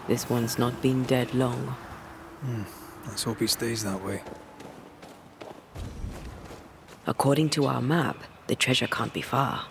This one's not been dead long. Let's hope he stays that way. According to our map, the treasure can't be far.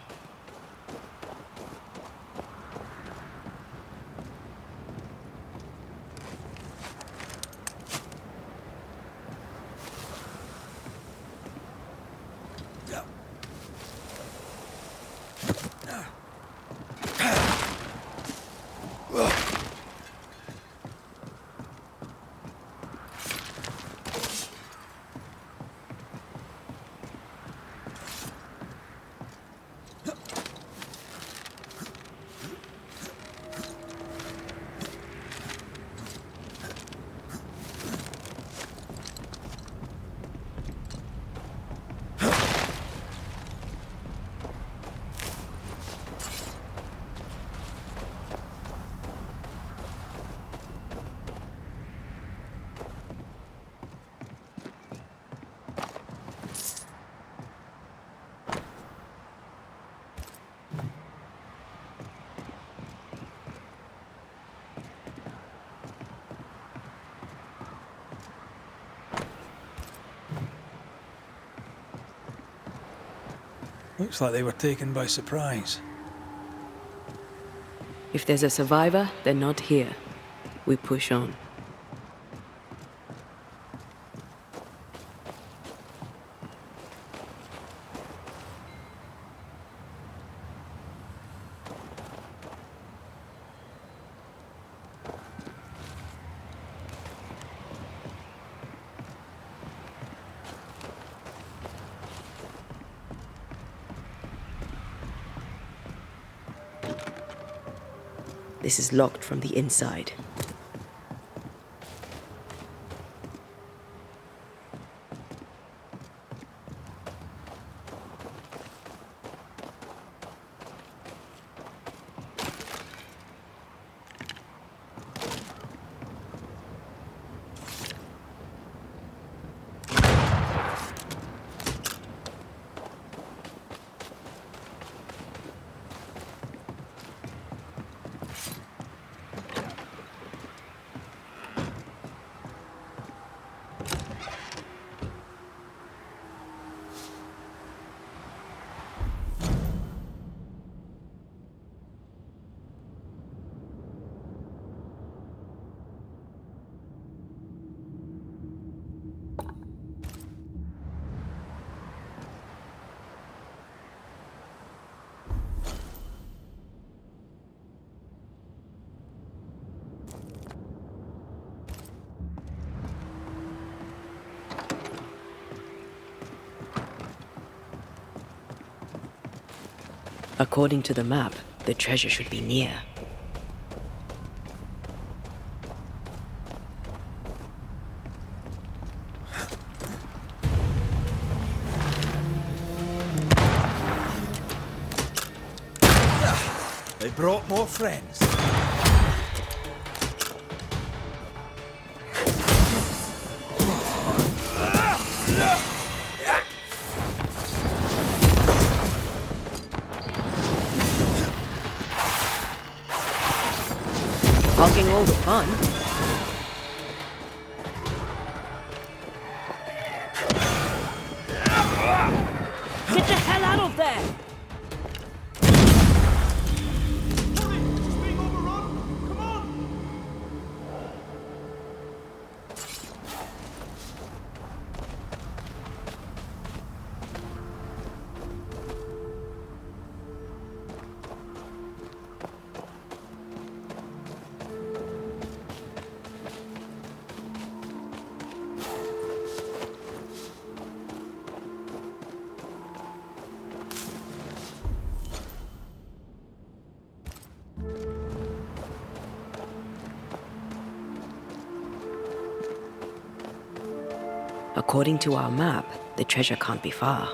Looks like they were taken by surprise. If there's a survivor, they're not here. We push on. This is locked from the inside. According to the map, the treasure should be near. They brought more friends. Hogging all the fun. Get the hell out of there! According to our map, the treasure can't be far.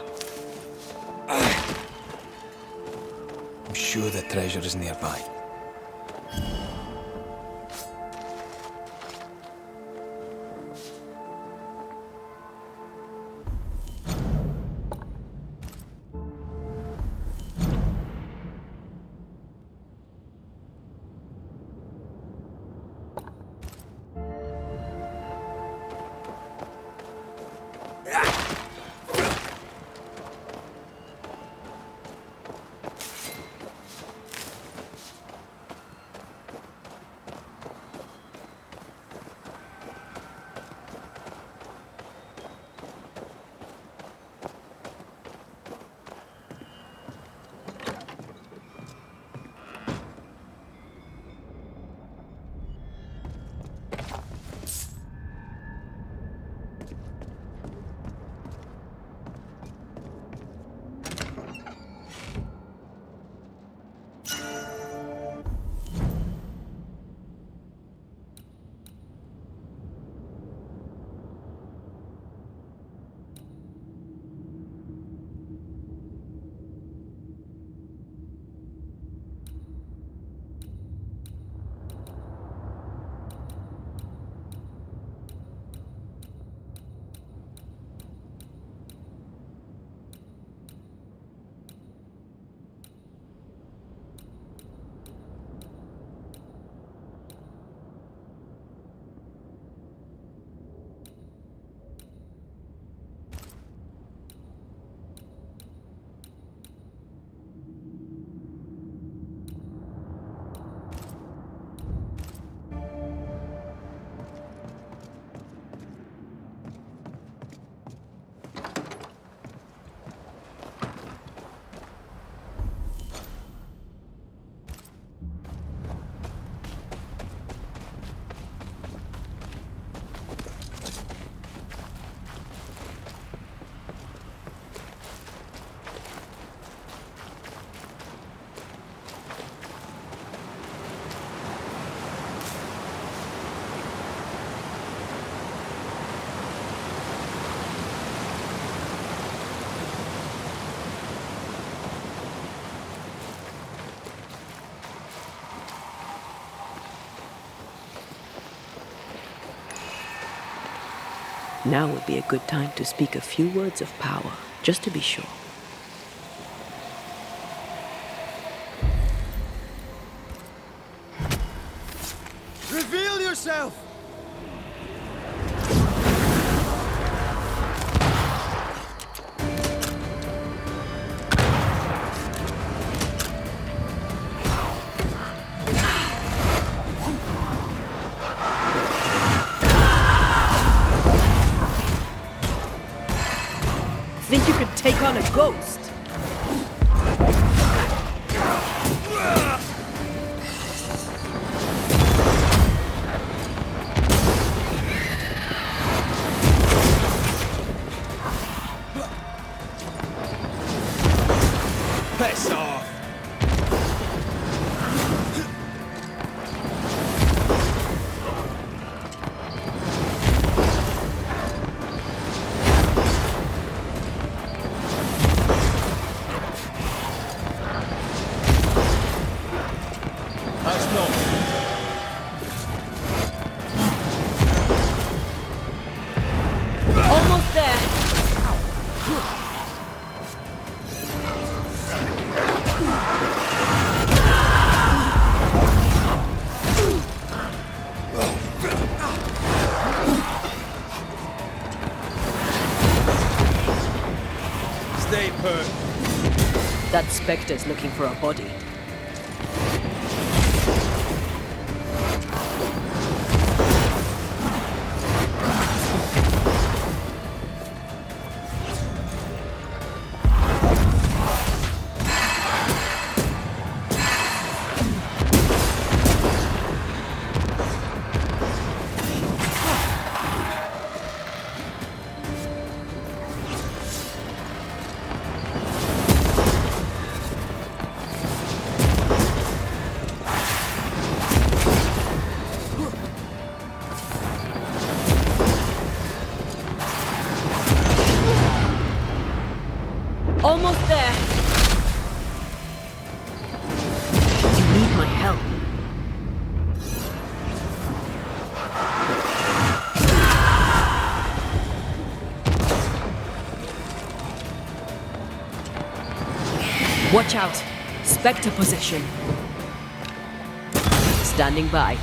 I'm sure the treasure is nearby. Now would be a good time to speak a few words of power, just to be sure. Reveal yourself! Think you could take on a ghost? Piss off! That's not. Almost there. Stay put. That specter's looking for a body. Almost there. You need my help. Watch out. Spectre possession. Standing by.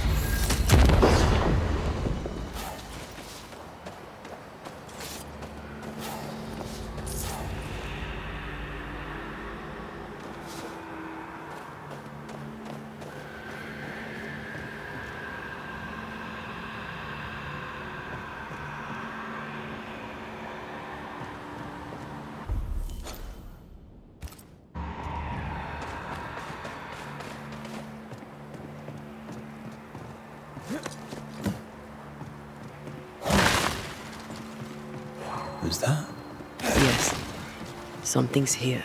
Who's that? Yes. Something's here.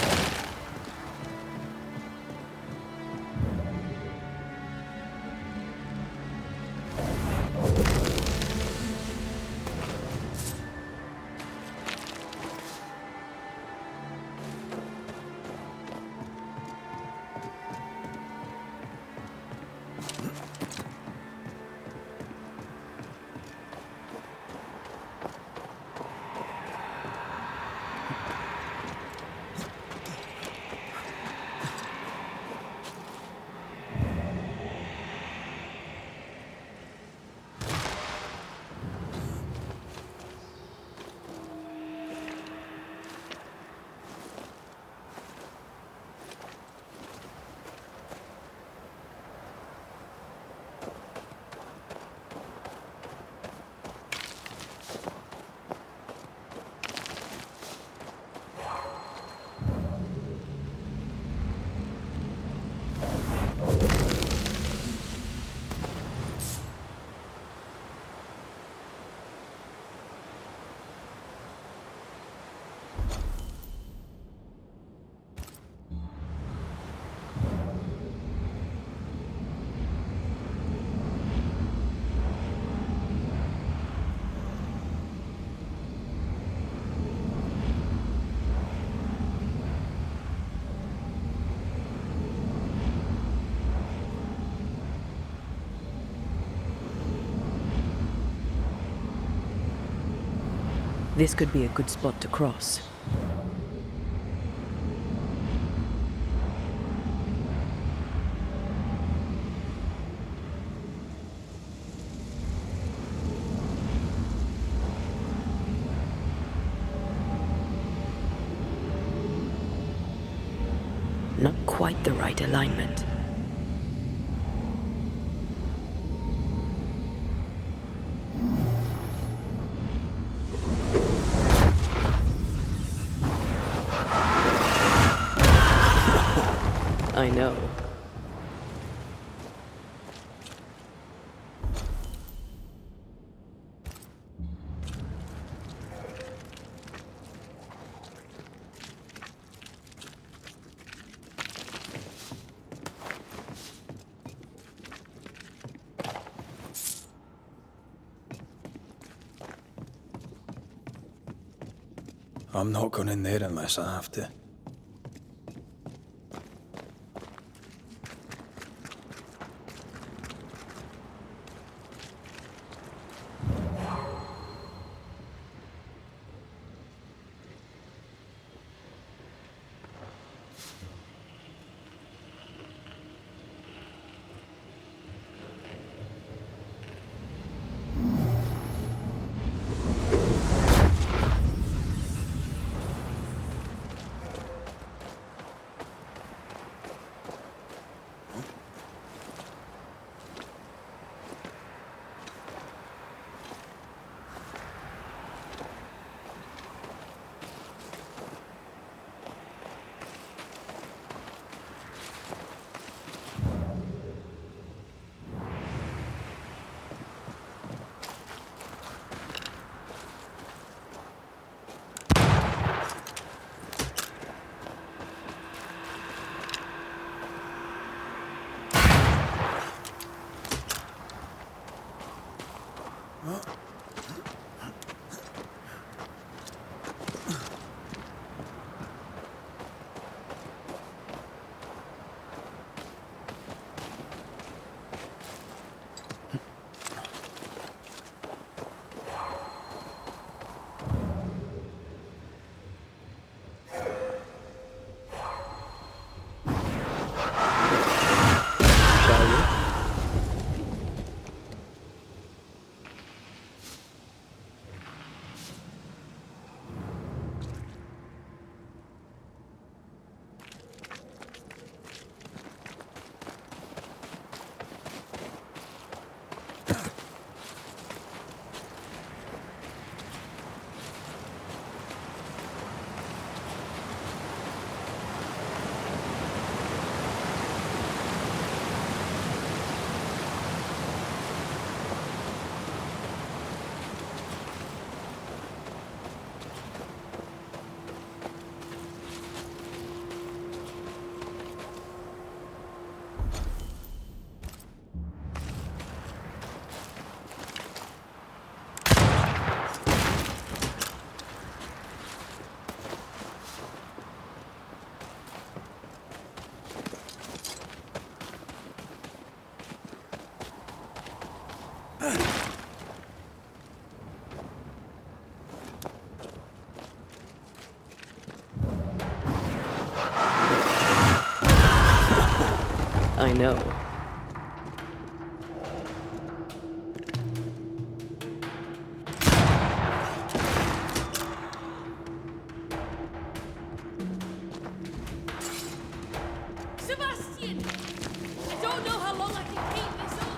This could be a good spot to cross. Not quite the right alignment. I know. I'm not going in there unless I have to. I know. Sebastian! I don't know how long I can keep this up.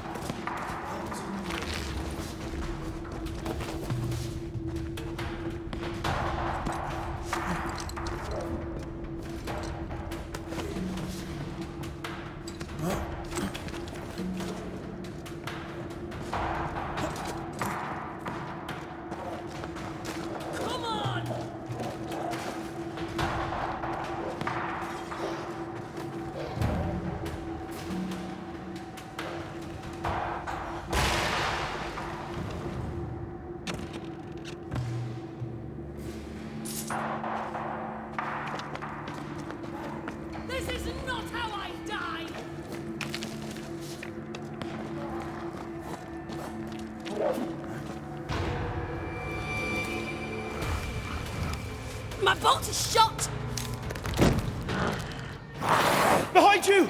Come on! This is not how I die! My bolt is shot! Behind you!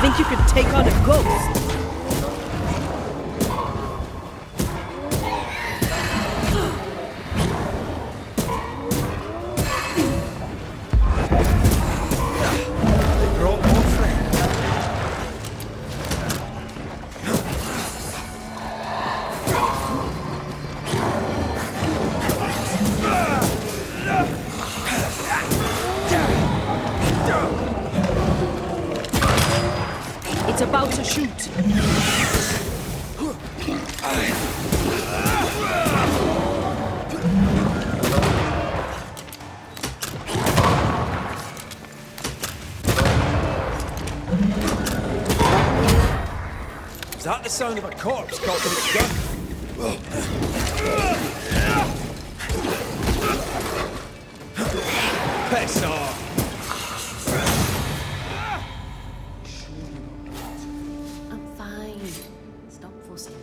Think you could take on a ghost? Brought more friends. It's about to shoot. Is that the sound of a corpse cocking its gun? Piss off! I'm fine. Stop fussing.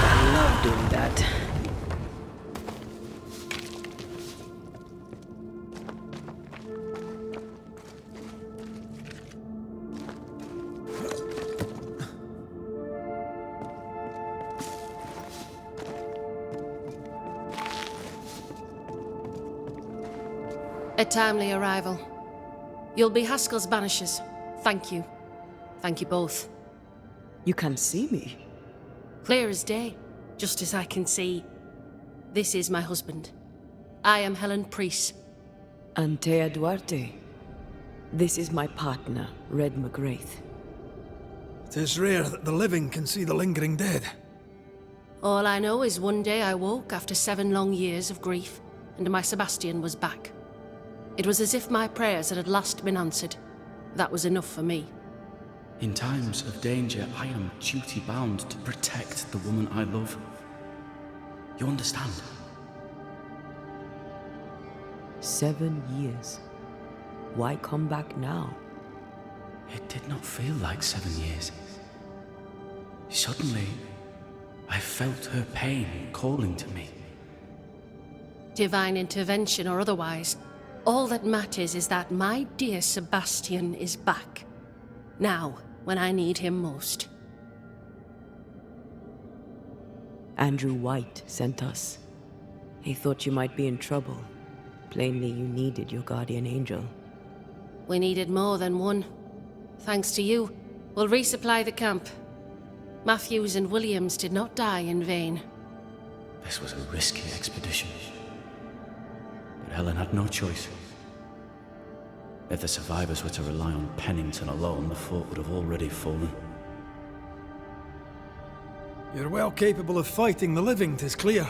I love doing that. A timely arrival. You'll be Haskell's Banishers. Thank you. Thank you both. You can see me. Clear as day, just as I can see. This is my husband. I am Helen Priest. Antea Duarte. This is my partner, Red McGrath. It is rare that the living can see the lingering dead. All I know is one day I woke after 7 long years of grief, and my Sebastian was back. It was as if my prayers had at last been answered. That was enough for me. In times of danger, I am duty-bound to protect the woman I love. You understand? 7 years. Why come back now? It did not feel like 7 years. Suddenly, I felt her pain calling to me. Divine intervention or otherwise, all that matters is that my dear Sebastian is back. Now, when I need him most. Andrew White sent us. He thought you might be in trouble. Plainly, you needed your guardian angel. We needed more than one. Thanks to you, we'll resupply the camp. Matthews and Williams did not die in vain. This was a risky expedition. But Helen had no choice. If the survivors were to rely on Pennington alone, the fort would have already fallen. You're well capable of fighting the living, 'tis clear.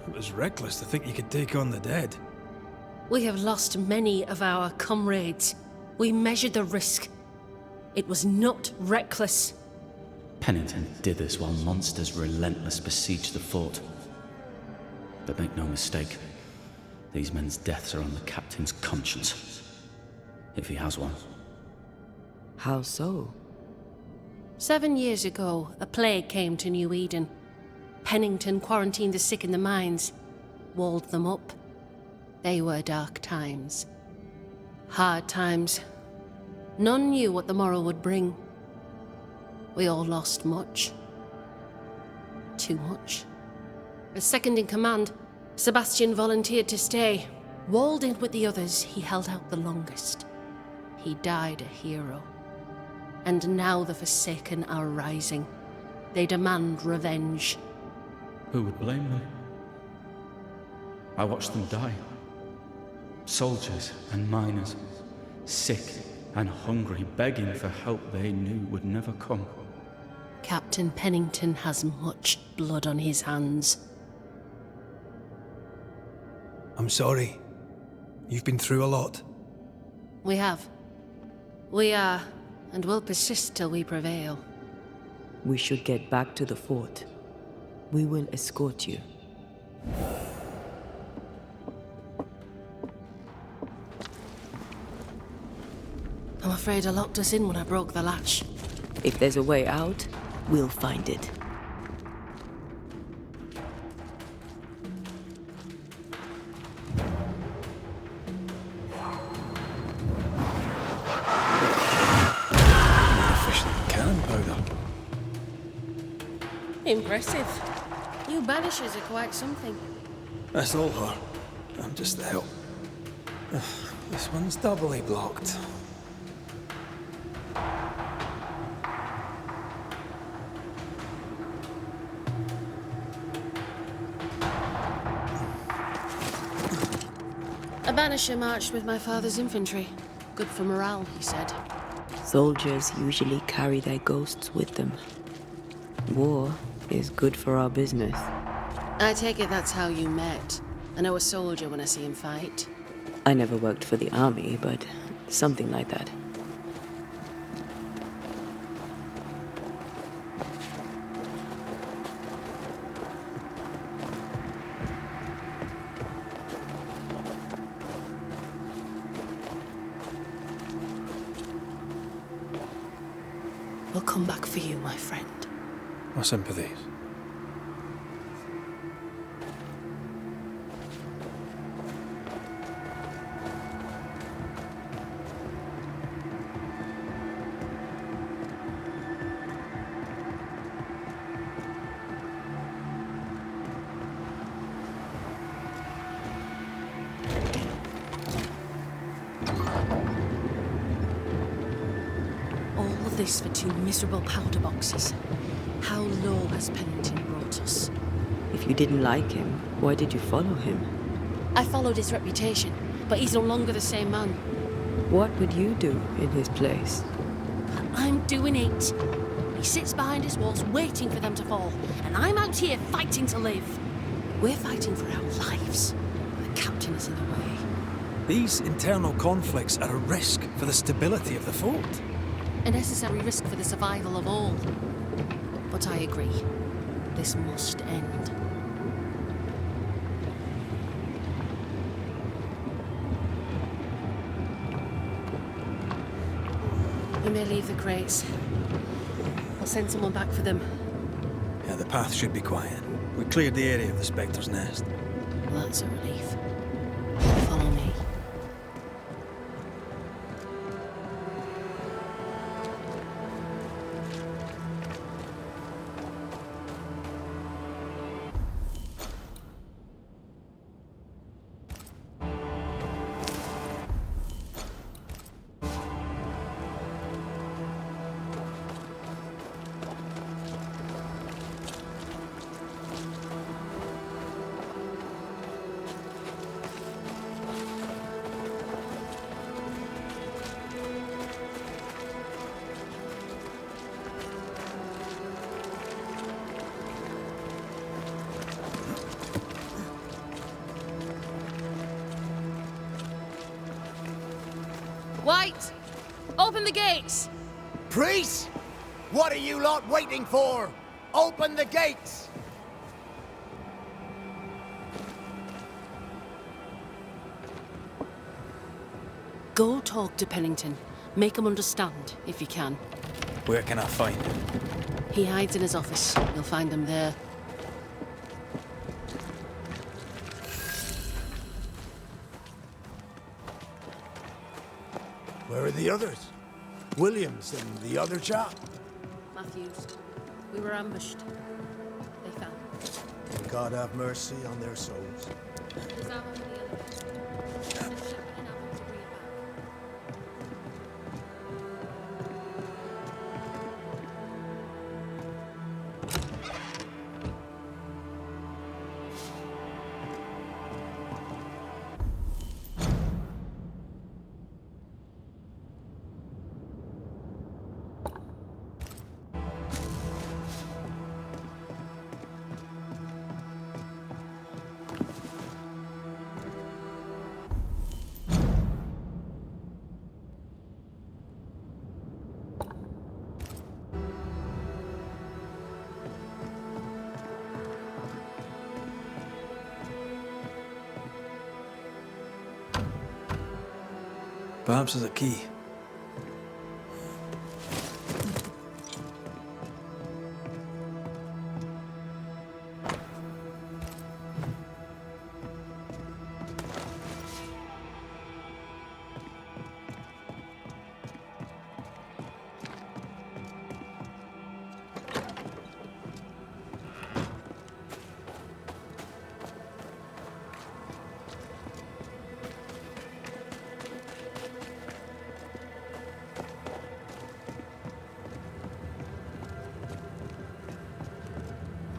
It was reckless to think you could take on the dead. We have lost many of our comrades. We measured the risk. It was not reckless. Pennington did this while monsters relentless besieged the fort. But make no mistake, these men's deaths are on the captain's conscience. If he has one. How so? 7 years ago, a plague came to New Eden. Pennington quarantined the sick in the mines, walled them up. They were dark times. Hard times. None knew what the morrow would bring. We all lost much. Too much. As second in command, Sebastian volunteered to stay. Walled in with the others, he held out the longest. He died a hero. And now the Forsaken are rising. They demand revenge. Who would blame them? I watched them die. Soldiers and miners, sick and hungry, begging for help they knew would never come. Captain Pennington has much blood on his hands. I'm sorry. You've been through a lot. We have. We are, and will persist till we prevail. We should get back to the fort. We will escort you. I'm afraid I locked us in when I broke the latch. If there's a way out, we'll find it. More efficient than cannon powder. Impressive. You Banishers are quite something. That's all her. I'm just the help. This one's doubly blocked. A Banisher marched with my father's infantry. Good for morale, he said. Soldiers usually carry their ghosts with them. War is good for our business. I take it that's how you met. I know a soldier when I see him fight. I never worked for the army, but something like that. We'll come back for you, my friend. My sympathies. All of this for 2 miserable powder boxes. How low has Pennington brought us? If you didn't like him, why did you follow him? I followed his reputation, but he's no longer the same man. What would you do in his place? I'm doing it. He sits behind his walls waiting for them to fall, and I'm out here fighting to live. We're fighting for our lives. The captain is in the way. These internal conflicts are a risk for the stability of the fort. A necessary risk for the survival of all. But I agree. This must end. We may leave the crates. I'll send someone back for them. Yeah, the path should be quiet. We cleared the area of the Spectre's nest. Well, that's a relief. Follow me. White! Open the gates! Priests! What are you lot waiting for? Open the gates! Go talk to Pennington. Make him understand, if you can. Where can I find him? He hides in his office. You'll find him there. Where are the others? Williams and the other chap? Matthews. We were ambushed. They fell. May God have mercy on their souls. There's ammo in the elevator. Send Shepard and Ammo to bring it back. Perhaps there's a key.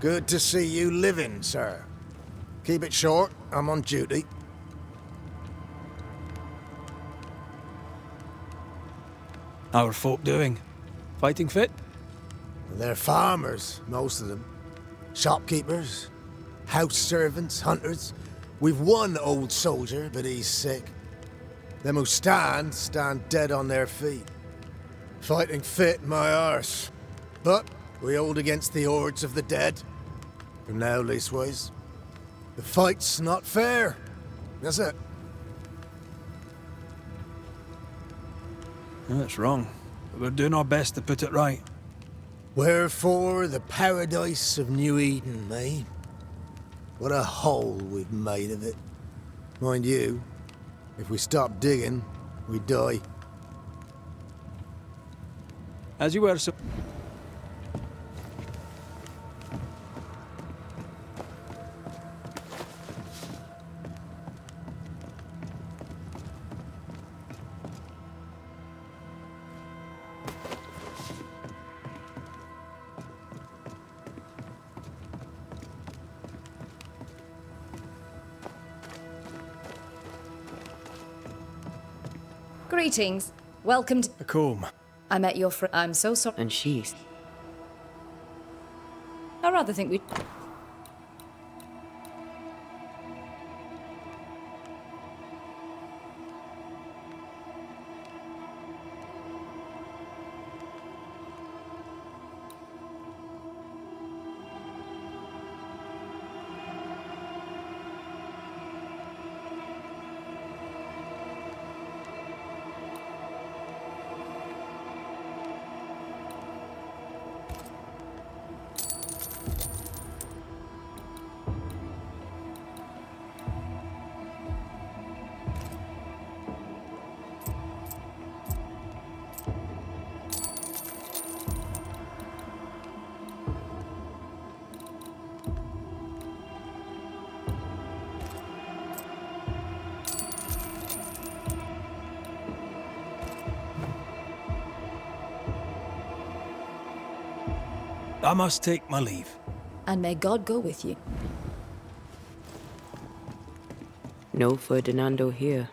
Good to see you living, sir. Keep it short, I'm on duty. How are folk doing? Fighting fit? They're farmers, most of them. Shopkeepers, house servants, hunters. We've one old soldier, but he's sick. Them who stand dead on their feet. Fighting fit, my arse. But we hold against the hordes of the dead. For now, leastways. The fight's not fair. That's it. No, that's wrong. But we're doing our best to put it right. Wherefore the paradise of New Eden, eh? What a hole we've made of it. Mind you, if we stop digging, we die. As you were, so... Greetings. Welcome to... A comb. I met your friend. I'm so sorry. And she's... I rather think we... I must take my leave. And may God go with you. No Ferdinando here.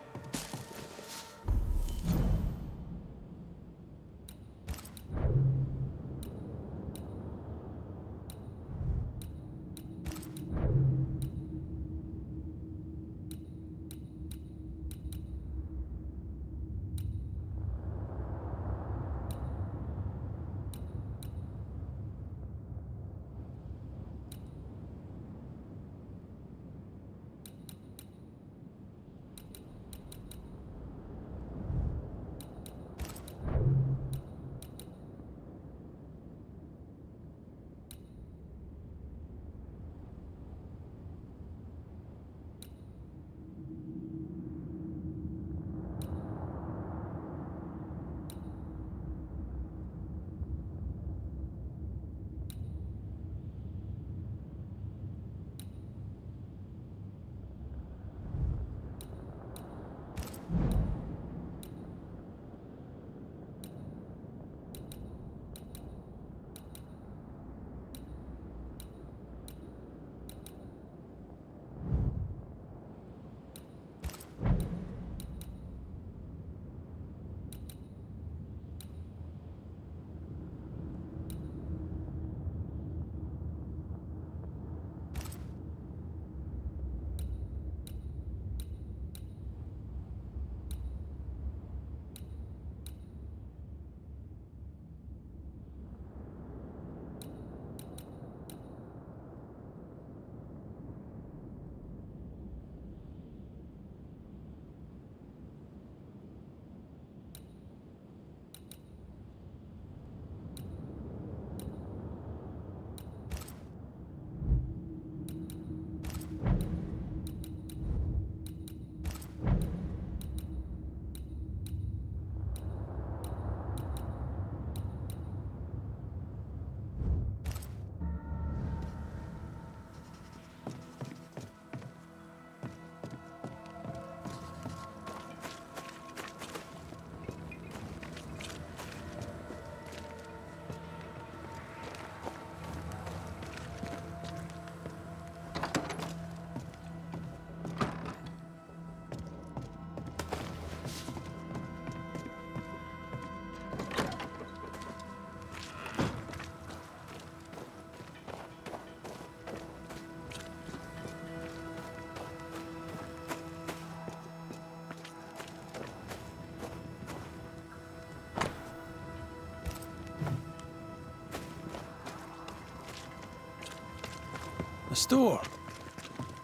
store?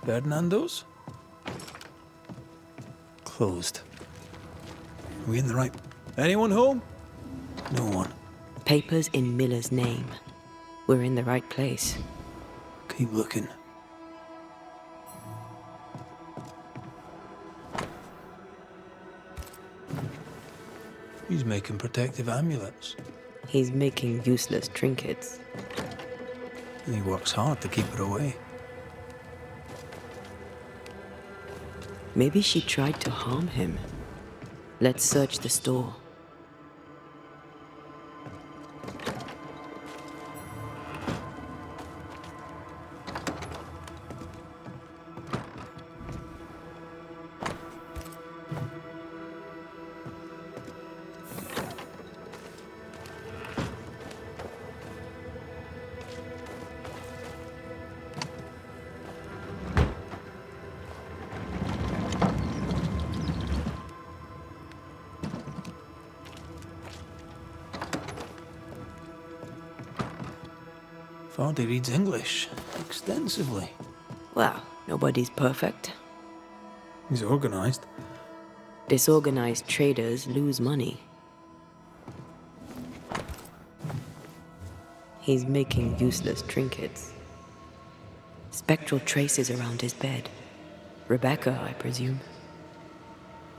Ferdinando's? Closed. Are we in the right... Anyone home? No one. Papers in Miller's name. We're in the right place. Keep looking. He's making protective amulets. He's making useless trinkets. And he works hard to keep her away. Maybe she tried to harm him. Let's search the store. Vardy reads English extensively. Well, nobody's perfect. He's organized. Disorganized traders lose money. He's making useless trinkets. Spectral traces around his bed. Rebecca, I presume.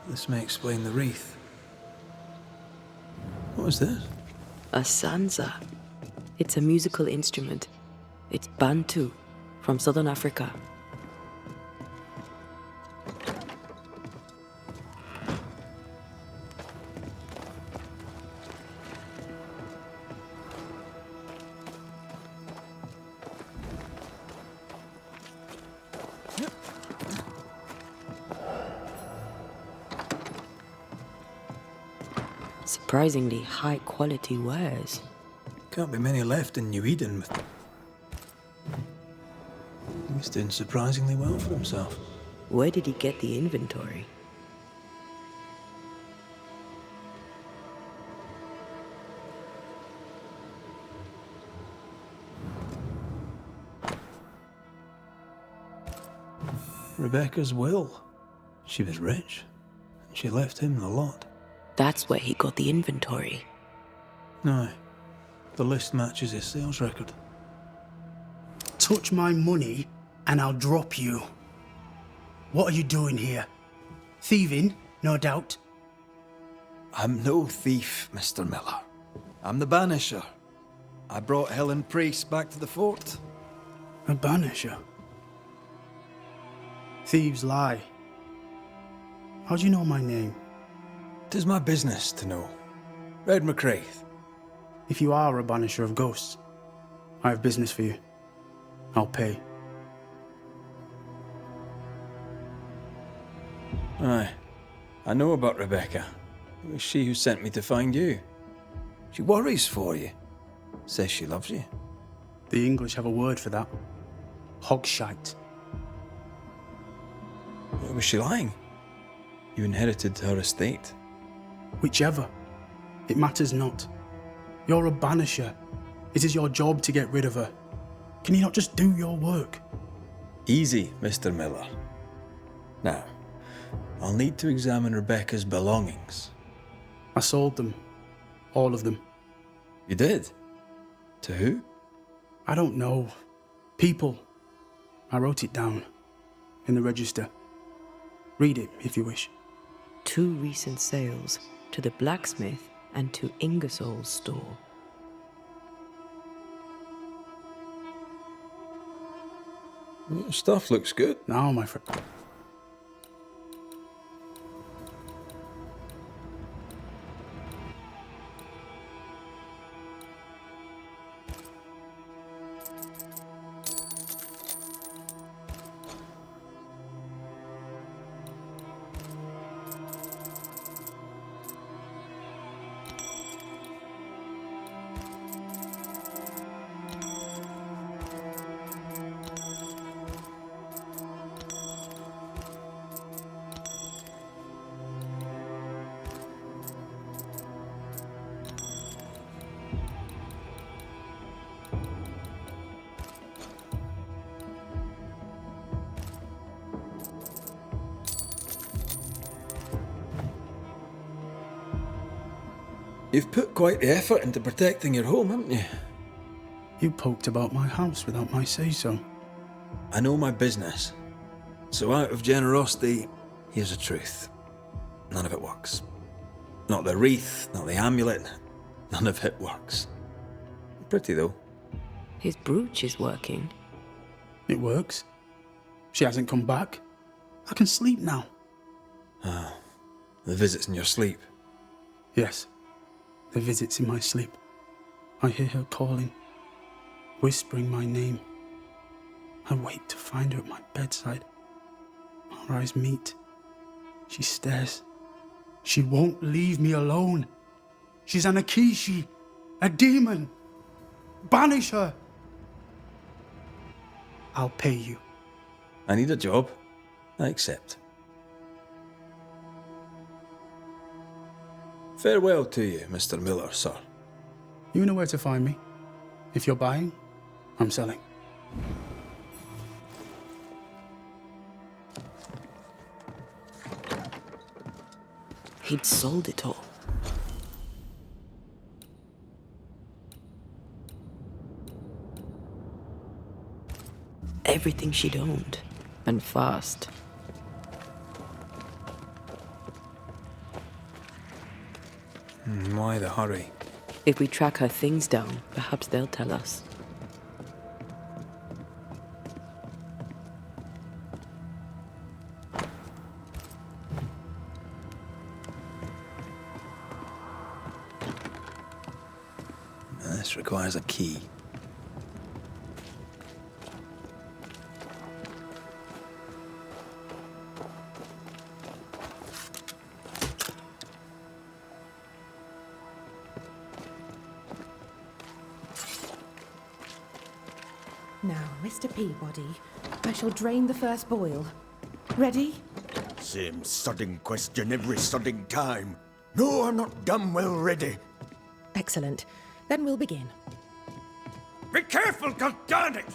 This may explain the wreath. What is this? A sansa. It's a musical instrument. It's Bantu, from southern Africa. Surprisingly high quality wares. Can't be many left in New Eden. He's doing surprisingly well for himself. Where did he get the inventory? Rebecca's will. She was rich, and she left him the lot. That's where he got the inventory. No, the list matches his sales record. Touch my money and I'll drop you. What are you doing here? Thieving, no doubt. I'm no thief, Mr. Miller. I'm the Banisher. I brought Helen Priest back to the fort. A banisher. Thieves lie. How do you know my name? 'Tis my business to know. Red McCraith. If you are a banisher of ghosts, I have business for you. I'll pay. Aye. I know about Rebecca. It was she who sent me to find you. She worries for you. Says she loves you. The English have a word for that. Hogshite. Was she lying? You inherited her estate. Whichever. It matters not. You're a banisher. It is your job to get rid of her. Can you not just do your work? Easy, Mr. Miller. Now, I'll need to examine Rebecca's belongings. I sold them. All of them. You did? To who? I don't know. People. I wrote it down. In the register. Read it, if you wish. 2 recent sales, to the blacksmith and to Ingersoll's store. Stuff looks good. Now, my friend. You've put quite the effort into protecting your home, haven't you? You poked about my house without my say-so. I know my business. So out of generosity, here's the truth. None of it works. Not the wreath, not the amulet. None of it works. Pretty, though. His brooch is working. It works. She hasn't come back. I can sleep now. Ah, the visits in your sleep. Yes, the visits in my sleep. I hear her calling, whispering my name. I wait to find her at my bedside. Our eyes meet. She stares. She won't leave me alone. She's an Akishi, a demon. Banish her. I'll pay you. I need a job. I accept. Farewell to you, Mr. Miller, sir. You know where to find me. If you're buying, I'm selling. He'd sold it all. Everything she'd owned. And fast. Why the hurry? If we track her things down, perhaps they'll tell us. This requires a key. Now, Mr. Peabody, I shall drain the first boil. Ready? Same sodding question every sodding time. No, I'm not damn well ready. Excellent. Then we'll begin. Be careful, goddarn it!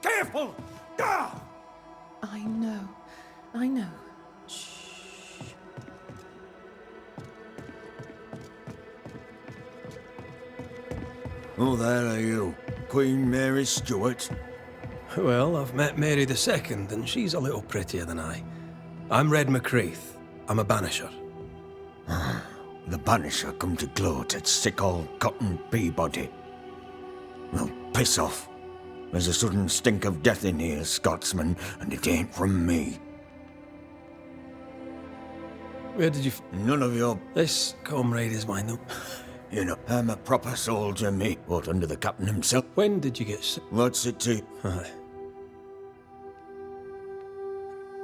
Careful! Ah! I know. I know. Oh, there are you. Queen Mary Stuart. Well, I've met Mary II, and she's a little prettier than I. I'm Red McCreath. I'm a banisher. The banisher come to gloat at sick old Cotton Peabody. Well, piss off. There's a sudden stink of death in here, Scotsman, and it ain't from me. Where did you None of your... This comrade is mine, though. You know, I'm a proper soldier, me. What, under the captain himself? When did you get sick? What's it to... Aye.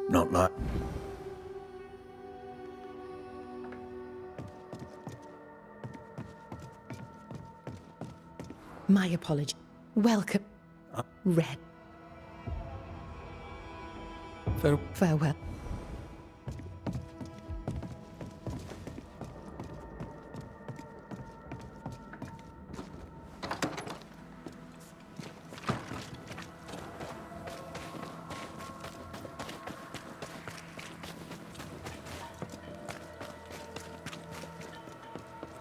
Not that. My apology. Welcome. Red. Farewell.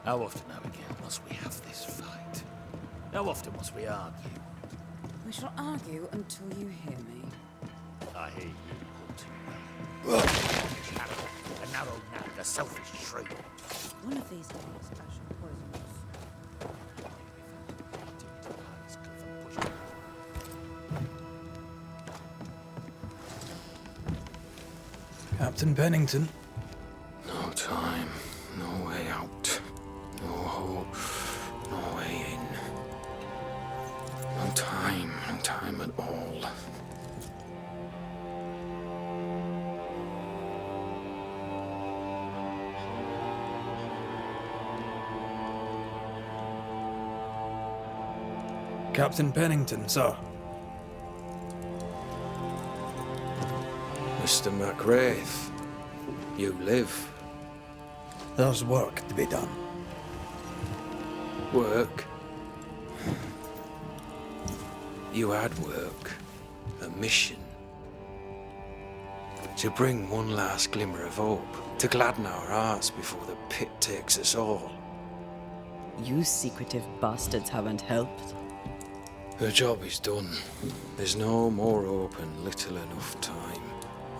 How often, Abigail, must we have this fight? How often must we argue? We shall argue until you hear me. I hear you all too well. A narrow napped, a selfish shrew. One of these days, I shall poison us. Captain Pennington. No time, no way out, no hope, no way in. No time at all. Captain Pennington, sir. Mr. McCraith, you live. There's work to be done. Work? You had work. A mission. To bring one last glimmer of hope. To gladden our hearts before the pit takes us all. You secretive bastards haven't helped. The job is done. There's no more hope and little enough time.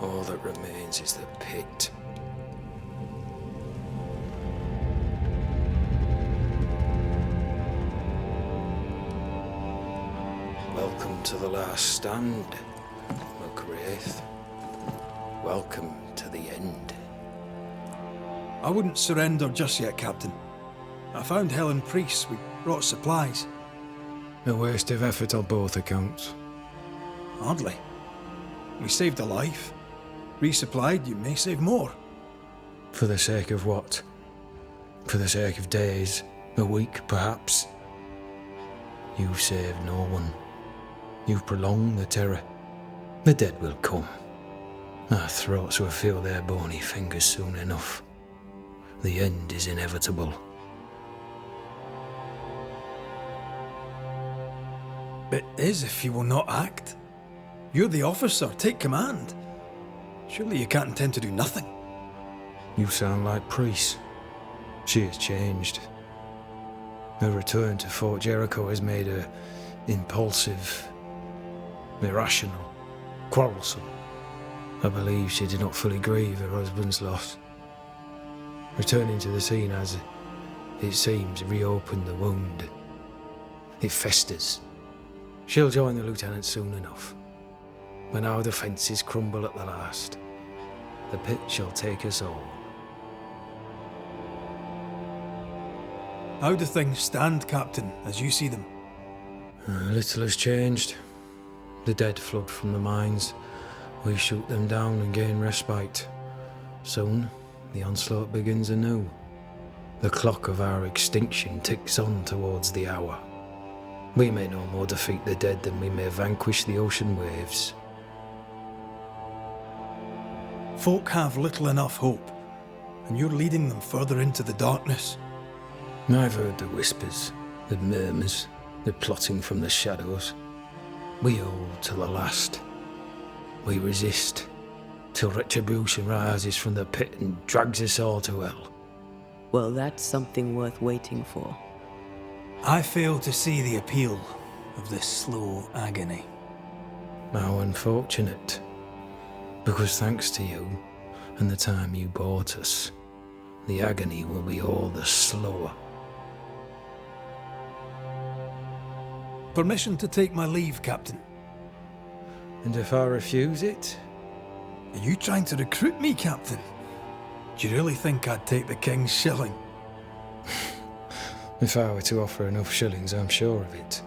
All that remains is the pit. Welcome to the last stand, McGrath. Welcome to the end. I wouldn't surrender just yet, Captain. I found Helen Priest. We brought supplies. A waste of effort on both accounts. Hardly. We saved a life. Resupplied, you may save more. For the sake of what? For the sake of days, a week perhaps? You've saved no one. You've prolonged the terror. The dead will come. Our throats will feel their bony fingers soon enough. The end is inevitable. It is if you will not act. You're the officer, take command. Surely you can't intend to do nothing. You sound like Priest. She has changed. Her return to Fort Jericho has made her impulsive, irrational, quarrelsome. I believe she did not fully grieve her husband's loss. Returning to the scene has, it seems, reopened the wound. It festers. She'll join the lieutenant soon enough. When our defences crumble at the last, the pit shall take us all. How do things stand, Captain, as you see them? Little has changed. The dead flood from the mines. We shoot them down and gain respite. Soon, the onslaught begins anew. The clock of our extinction ticks on towards the hour. We may no more defeat the dead than we may vanquish the ocean waves. Folk have little enough hope, and you're leading them further into the darkness. I've heard the whispers, the murmurs, the plotting from the shadows. We hold to the last. We resist, till retribution rises from the pit and drags us all to hell. Well, that's something worth waiting for. I fail to see the appeal of this slow agony. How unfortunate. Because thanks to you, and the time you bought us, the agony will be all the slower. Permission to take my leave, Captain. And if I refuse it? Are you trying to recruit me, Captain? Do you really think I'd take the King's shilling? If I were to offer enough shillings, I'm sure of it.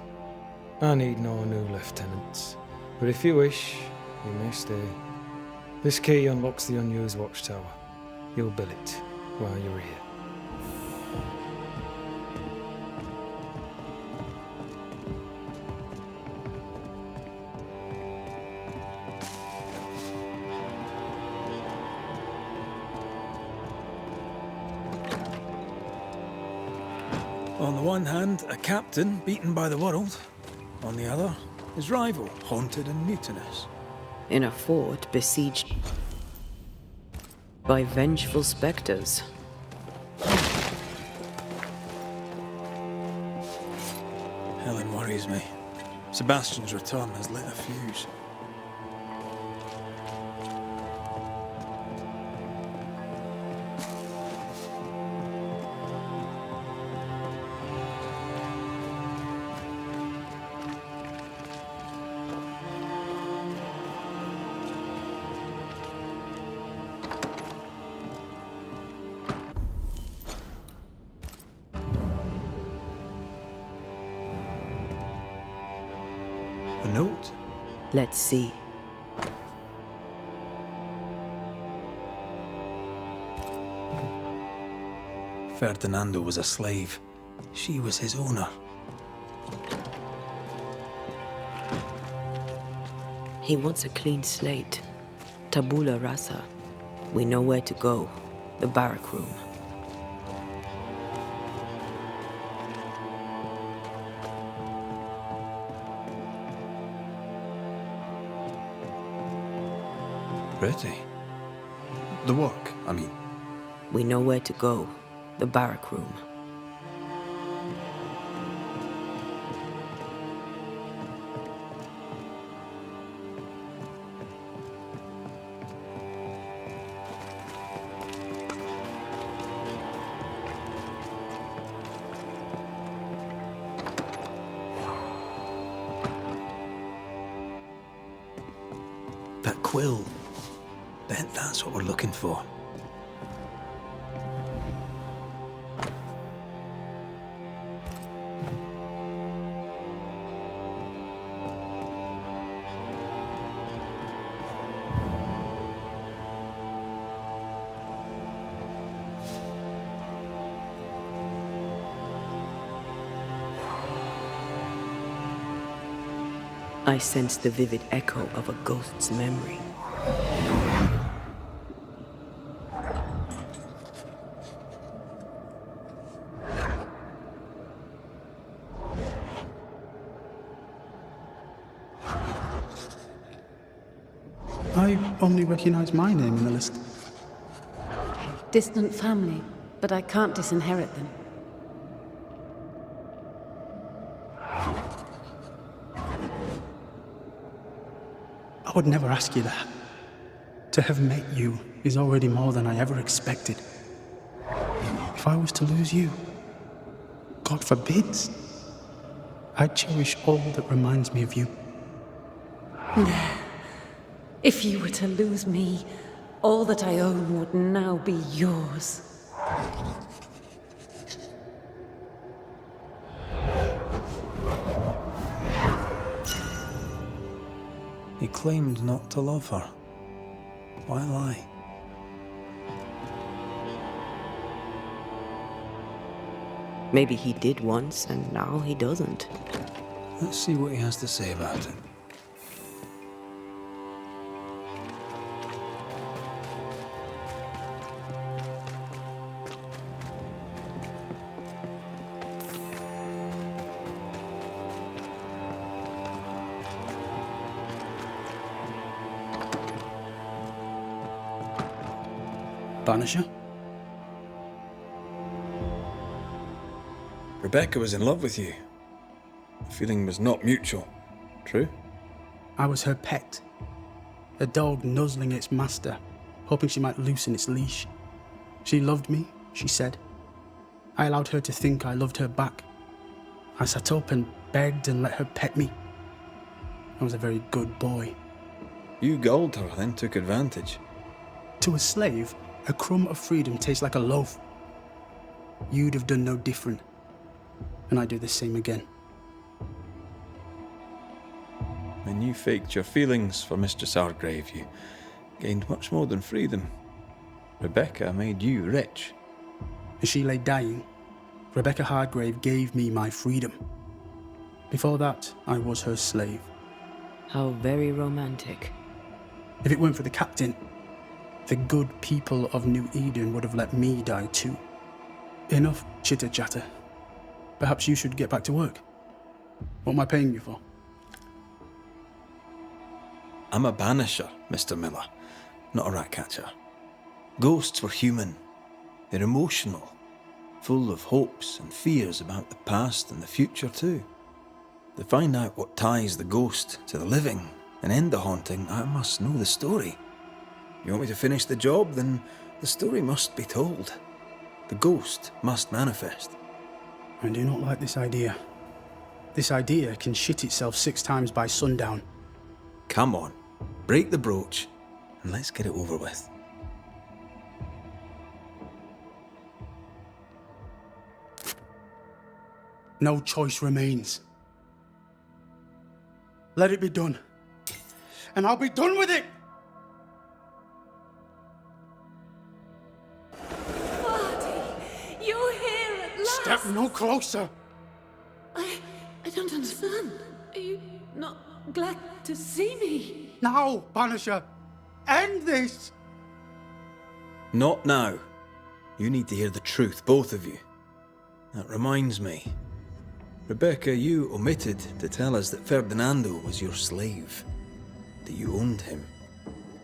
I need no new lieutenants. But if you wish, you may stay. This key unlocks the unused watchtower. You'll bill it while you're here. On the one hand, a captain beaten by the world. On the other, his rival, haunted and mutinous. In a fort besieged by vengeful specters. Helen worries me. Sebastian's return has lit a fuse. A note? Let's see. Ferdinando was a slave. She was his owner. He wants a clean slate. Tabula rasa. We know where to go. The barrack room. Pretty. The work, I mean. We know where to go. The barrack room. quill. Bet that's what we're looking for. I sensed the vivid echo of a ghost's memory. I only recognize my name in the list. Distant family, but I can't disinherit them. I would never ask you that. To have met you is already more than I ever expected. If I was to lose you, God forbids, I'd cherish all that reminds me of you. If you were to lose me, all that I own would now be yours. He claimed not to love her. Why lie? Maybe he did once, and now he doesn't. Let's see what he has to say about it. Banisher? Rebecca was in love with you. The feeling was not mutual. True? I was her pet. A dog nuzzling its master, hoping she might loosen its leash. She loved me, she said. I allowed her to think I loved her back. I sat up and begged and let her pet me. I was a very good boy. You gulled her, then took advantage. To a slave, a crumb of freedom tastes like a loaf. You'd have done no different, and I'd do the same again. When you faked your feelings for Mistress Argrave, you gained much more than freedom. Rebecca made you rich. As she lay dying, Rebecca Hardgrave gave me my freedom. Before that, I was her slave. How very romantic. If it weren't for the captain, the good people of New Eden would have let me die too. Enough chitter-chatter. Perhaps you should get back to work. What am I paying you for? I'm a banisher, Mr. Miller, not a rat catcher. Ghosts were human. They're emotional, full of hopes and fears about the past and the future too. To find out what ties the ghost to the living and end the haunting, I must know the story. You want me to finish the job, then the story must be told. The ghost must manifest. I do not like this idea. This idea can shit itself 6 times by sundown. Come on, break the brooch, and let's get it over with. No choice remains. Let it be done. And I'll be done with it! You're here at last! Step no closer! I don't understand. Are you not glad to see me? Now, Banisher! End this! Not now. You need to hear the truth, both of you. That reminds me. Rebecca, you omitted to tell us that Ferdinando was your slave. That you owned him.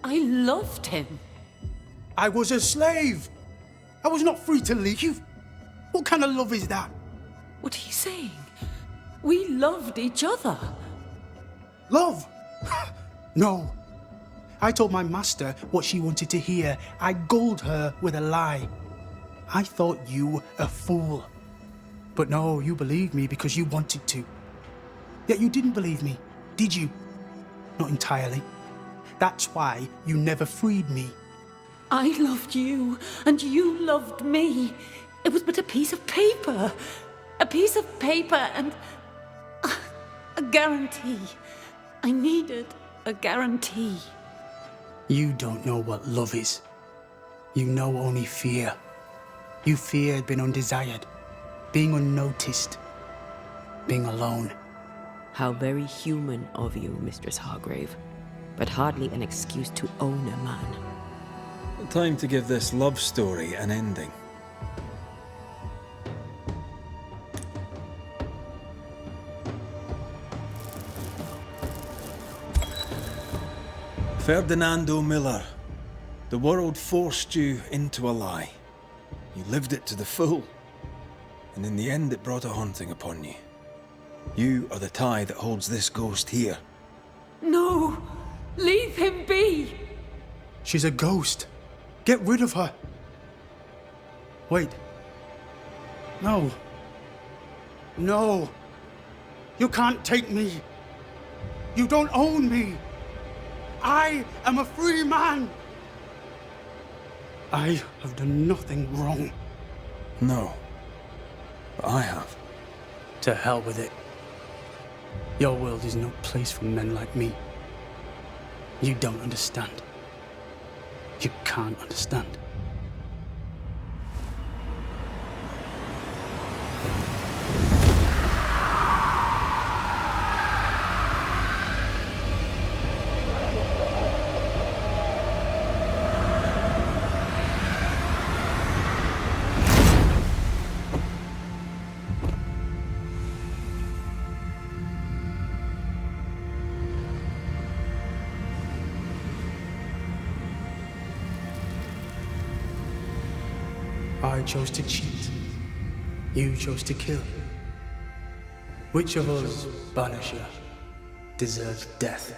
I loved him. I was a slave! I was not free to leave. What kind of love is that? What are you saying? We loved each other. Love? No. I told my master what she wanted to hear. I gulled her with a lie. I thought you a fool. But no, you believed me because you wanted to. Yet you didn't believe me, did you? Not entirely. That's why you never freed me. I loved you, and you loved me. It was but a piece of paper. A piece of paper and a guarantee. I needed a guarantee. You don't know what love is. You know only fear. You feared being undesired, being unnoticed, being alone. How very human of you, Mistress Hargrave, but hardly an excuse to own a man. Time to give this love story an ending. Ferdinando Miller, the world forced you into a lie. You lived it to the full, and in the end it brought a haunting upon you. You are the tie that holds this ghost here. No! Leave him be! She's a ghost. Get rid of her. Wait. No. No. You can't take me. You don't own me. I am a free man. I have done nothing wrong. No. But I have. To hell with it. Your world is no place for men like me. You don't understand. You can't understand. I chose to cheat. You chose to kill. Which of us, Banisher, deserves death?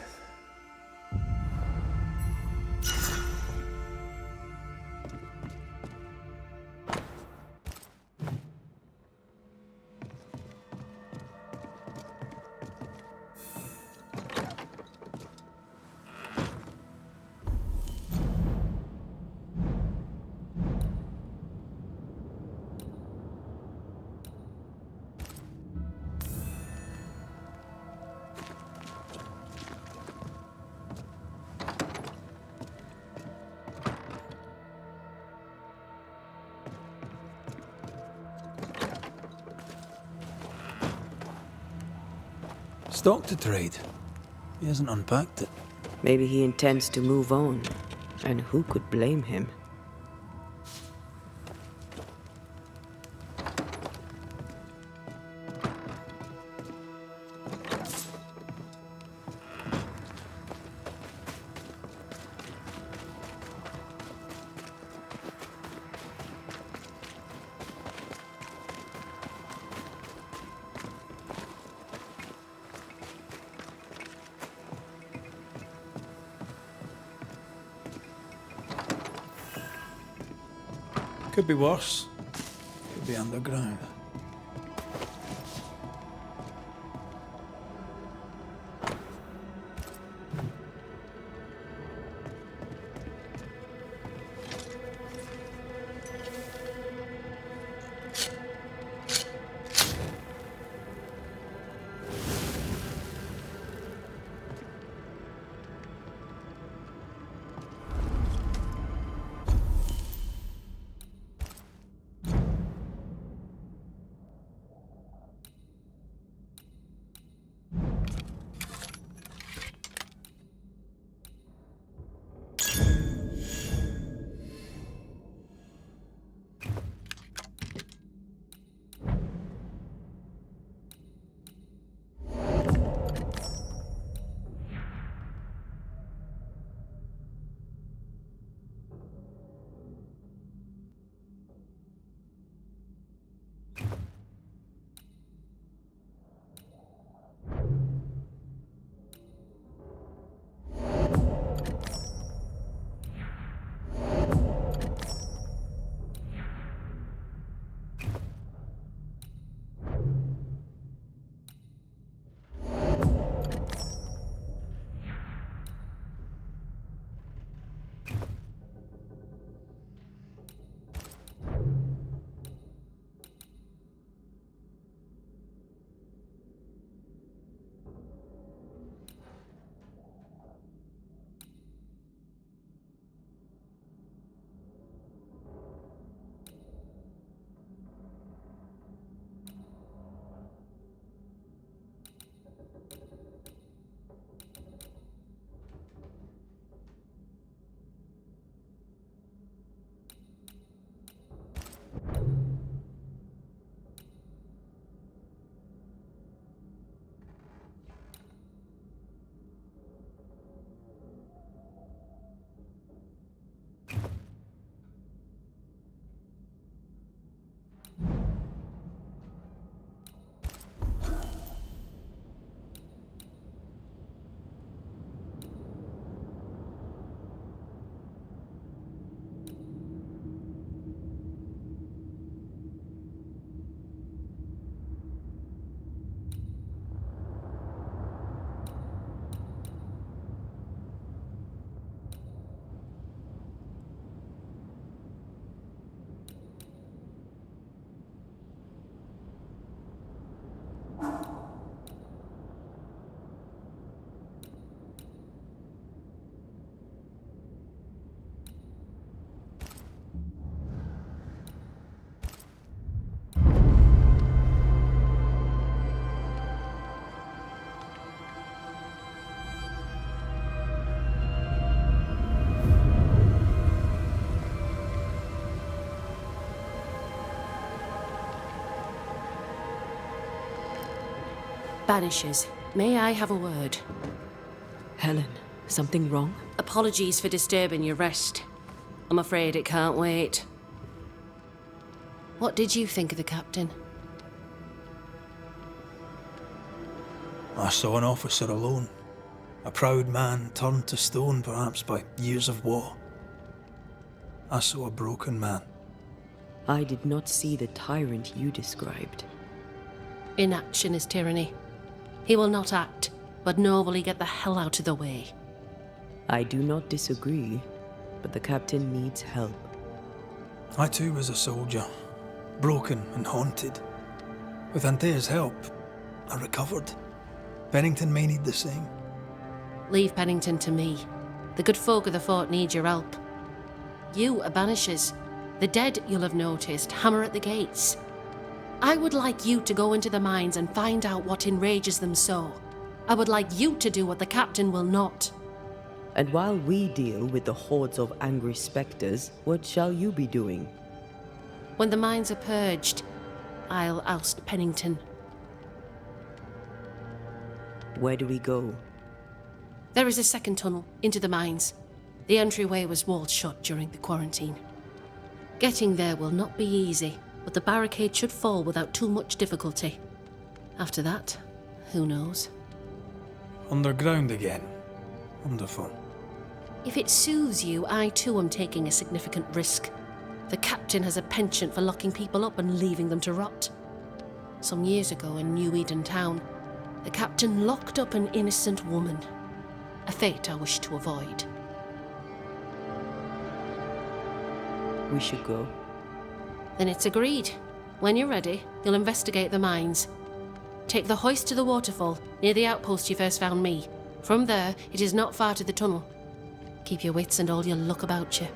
Stock to trade. He hasn't unpacked it. Maybe he intends to move on, and who could blame him? Could be worse. Could be underground. Banishers, may I have a word? Helen, something wrong? Apologies for disturbing your rest. I'm afraid it can't wait. What did you think of the captain? I saw an officer alone. A proud man turned to stone, perhaps by years of war. I saw a broken man. I did not see the tyrant you described. Inaction is tyranny. He will not act, but nor will he get the hell out of the way. I do not disagree, but the captain needs help. I too was a soldier, broken and haunted. With Antea's help, I recovered. Pennington may need the same. Leave Pennington to me. The good folk of the fort need your help. You are Banishers. The dead, you'll have noticed, hammer at the gates. I would like you to go into the mines and find out what enrages them so. I would like you to do what the captain will not. And while we deal with the hordes of angry spectres, what shall you be doing? When the mines are purged, I'll oust Pennington. Where do we go? There is a second tunnel into the mines. The entryway was walled shut during the quarantine. Getting there will not be easy, but the barricade should fall without too much difficulty. After that, who knows? Underground again. Wonderful. If it soothes you, I too am taking a significant risk. The captain has a penchant for locking people up and leaving them to rot. Some years ago in New Eden town, the captain locked up an innocent woman. A fate I wish to avoid. We should go. Then it's agreed. When you're ready, you'll investigate the mines. Take the hoist to the waterfall, near the outpost you first found me. From there, it is not far to the tunnel. Keep your wits and all your luck about you.